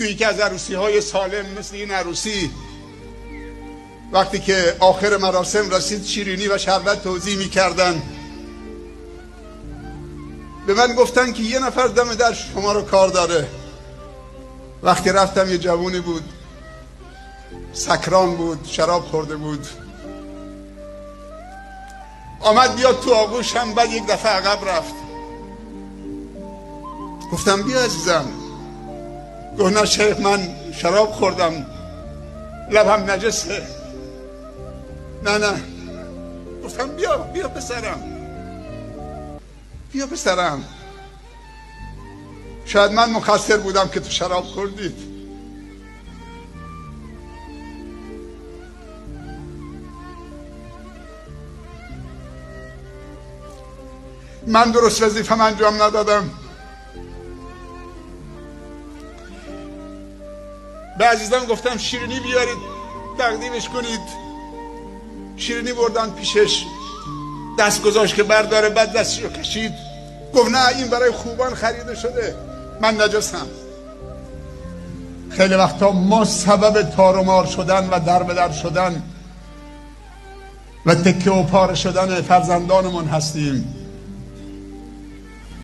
توی یکی از عروسی‌های سالم مثل این عروسی، وقتی که آخر مراسم رسید شیرینی و شربت توزیع می‌کردن، به من گفتن که یه نفر دم در شما رو کار داره. وقتی رفتم یه جوونی بود، سکران بود، شراب خورده بود، آمد بیاد تو آغوشم، بعد یک دفعه عقب رفت. گفتم بیا عزیزم. گفت نه شیخ من شراب خوردم، لبم نجسه. نه. گفتم بیا پسرم، بیا پسرم، شاید من مقصر بودم که تو شراب خوردید. من درست وظیفه‌م انجام ندادم. به عزیزان گفتم شیرینی بیارید تقدیمش کنید. شیرینی بردن پیشش، دست گذاشت که برداره، بعد دستشو کشید، گفت نه این برای خوبان خریده شده، من نجسم. خیلی وقتا ما سبب تار و مار شدن و در به در شدن و تکه و پاره شدن فرزندانمون هستیم.